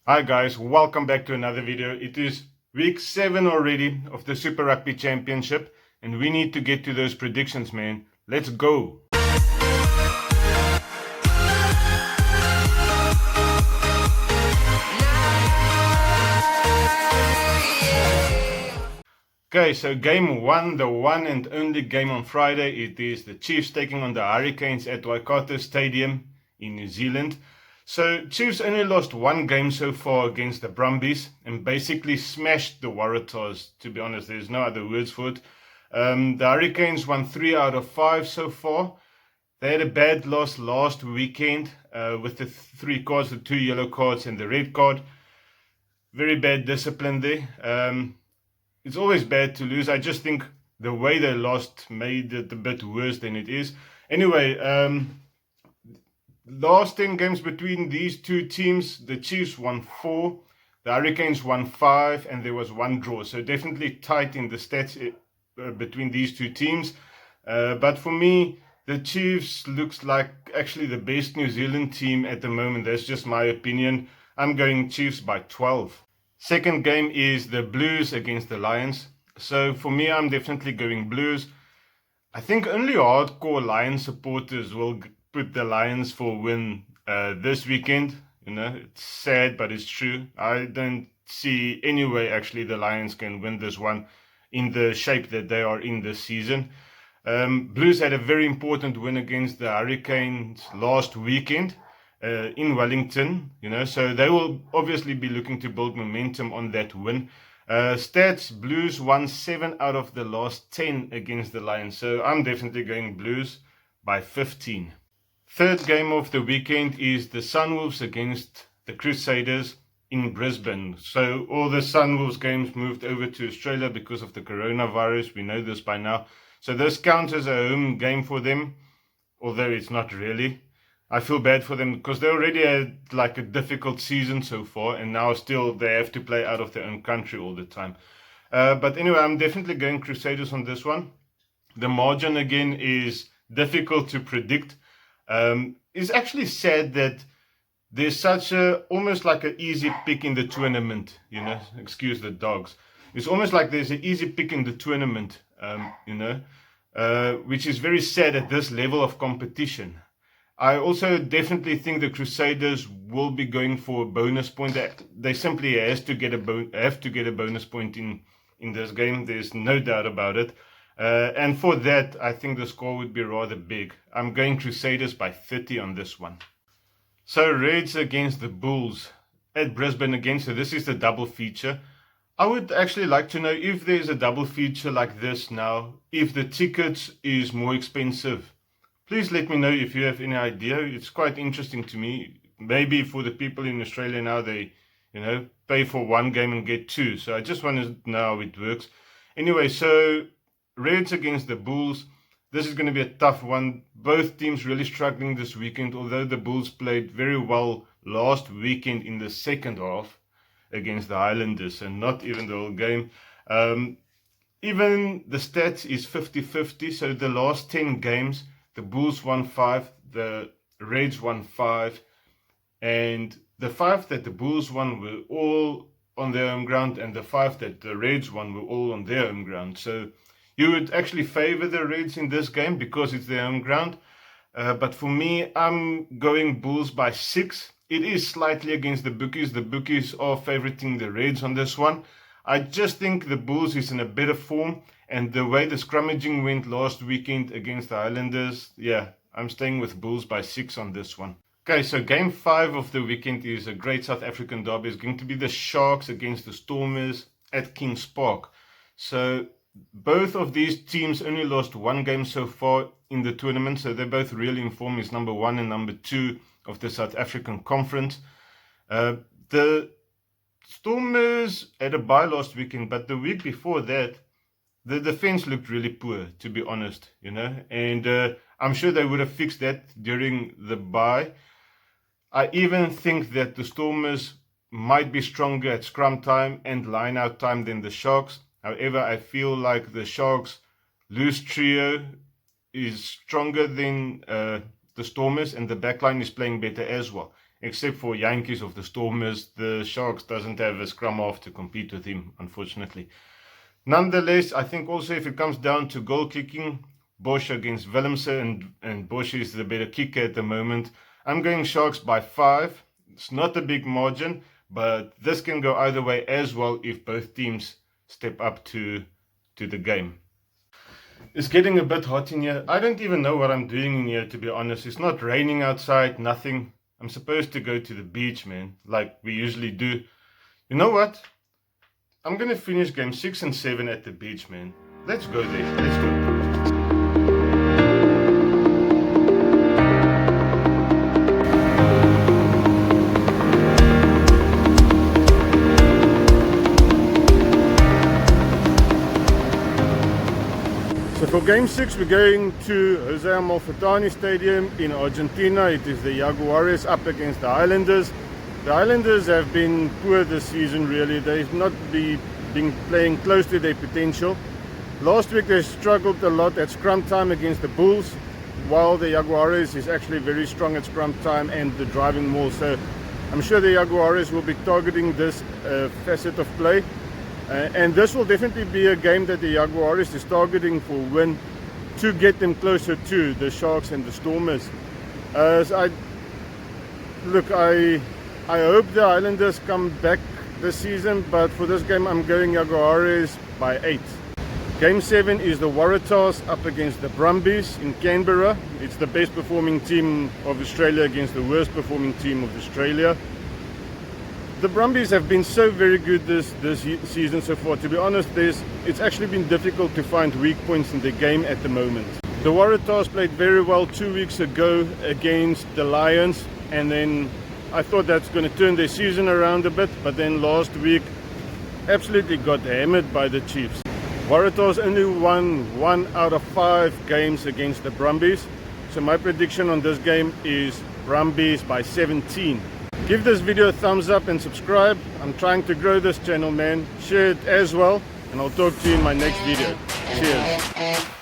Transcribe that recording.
Hi guys, welcome back to another video. It is week 7 already of the Super Rugby Championship and we need to get to those predictions, man. Let's go! Okay, so game 1, the one and only game on Friday, it is the Chiefs taking on the Hurricanes at Waikato Stadium in New Zealand. So Chiefs only lost one game so far against the Brumbies and basically smashed the Waratahs, to be honest. There's no other words for it. The Hurricanes won 3 out of 5 so far. They had a bad loss last weekend with the 3 cards, the 2 yellow cards and the red card. Very bad discipline there. It's always bad to lose. I just think the way they lost made it a bit worse than it is. Anyway, last 10 games between these two teams, the Chiefs won 4, the Hurricanes won 5, and there was 1 draw. So definitely tight in the stats between these two teams. But for me, the Chiefs looks like actually the best New Zealand team at the moment. That's just my opinion. I'm going Chiefs by 12. Second game is the Blues against the Lions. So for me, I'm definitely going Blues. I think only hardcore Lions supporters will put the Lions for a win this weekend. You know, it's sad, but it's true. I don't see any way actually the Lions can win this one in the shape that they are in this season. Blues had a very important win against the Hurricanes last weekend. In Wellington, so they will obviously be looking to build momentum on that win. Stats, Blues won 7 out of the last 10 against the Lions, so I'm definitely going Blues by 15. Third game of the weekend is the Sunwolves against the Crusaders in Brisbane. So all the Sunwolves games moved over to Australia because of the coronavirus. We know this by now. So this counts as a home game for them, although it's not really. I feel bad for them because they already had like a difficult season so far, and now still they have to play out of their own country all the time. But anyway, I'm definitely going Crusaders on this one. The margin again is difficult to predict. It's actually sad that there's such a almost like an easy pick in the tournament. Excuse the dogs. It's almost like there's an easy pick in the tournament. Which is very sad at this level of competition. I also definitely think the Crusaders will be going for a bonus point. They simply have to get a bonus point in this game. There's no doubt about it. And for that, I think the score would be rather big. I'm going Crusaders by 30 on this one. So Reds against the Bulls at Brisbane again. So this is the double feature. I would actually like to know if there's a double feature like this now, if the tickets is more expensive. Please let me know if you have any idea. It's quite interesting to me. Maybe for the people in Australia now, they, pay for 1 game and get 2. So I just want to know how it works. Anyway, so Reds against the Bulls. This is going to be a tough one. Both teams really struggling this weekend, although the Bulls played very well last weekend in the second half against the Highlanders and not even the whole game. Even the stats is 50-50. So the last 10 games, the Bulls won 5, the Reds won 5, and the 5 that the Bulls won were all on their home ground, and the 5 that the Reds won were all on their home ground. So you would actually favor the Reds in this game because it's their home ground. But for me, I'm going Bulls by 6. It is slightly against the bookies. The bookies are favoriting the Reds on this one. I just think the Bulls is in a better form. And the way the scrummaging went last weekend against the Highlanders, I'm staying with Bulls by 6 on this one. Okay, so game 5 of the weekend is a great South African derby. It's going to be the Sharks against the Stormers at Kings Park. So both of these teams only lost 1 game so far in the tournament. So they're both really in form. It's number 1 and number 2 of the South African Conference. The Stormers had a bye last weekend, but the week before that, the defense looked really poor, to be honest, and I'm sure they would have fixed that during the bye. I even think that the Stormers might be stronger at scrum time and line out time than the Sharks. However, I feel like the Sharks' loose trio is stronger than the Stormers, and the backline is playing better as well. except for Yankees of the Stormers. The Sharks doesn't have a scrum half to compete with him, unfortunately. Nonetheless, I think also if it comes down to goal kicking, Bosch against Willemse, and Bosch is the better kicker at the moment. I'm going Sharks by 5. It's not a big margin, but this can go either way as well if both teams step up to the game. It's getting a bit hot in here. I don't even know what I'm doing in here, to be honest. It's not raining outside, nothing. I'm supposed to go to the beach, man, like we usually do. You know what? I'm going to finish game 6 and 7 at the beach, man. Let's go there. Let's go. So for game 6, we're going to Jose Amalfitani Stadium in Argentina. It is the Jaguares up against the Islanders. The Islanders have been poor this season, really. They've not been playing close to their potential. Last week they struggled a lot at scrum time against the Bulls, while the Jaguares is actually very strong at scrum time and the driving maul. So I'm sure the Jaguares will be targeting this facet of play. And this will definitely be a game that the Jaguares is targeting for win to get them closer to the Sharks and the Stormers. I hope the Islanders come back this season, but for this game I'm going Jaguares by 8. Game 7 is the Waratahs up against the Brumbies in Canberra. It's the best performing team of Australia against the worst performing team of Australia. The Brumbies have been so very good this season so far. To be honest, it's actually been difficult to find weak points in the game at the moment. The Waratahs played very well 2 weeks ago against the Lions, and then I thought that's going to turn their season around a bit, but then last week absolutely got hammered by the Chiefs. Waratahs only won 1 out of 5 games against the Brumbies, so my prediction on this game is Brumbies by 17. Give this video a thumbs up and subscribe. I'm trying to grow this channel, man. Share it as well, and I'll talk to you in my next video. Cheers.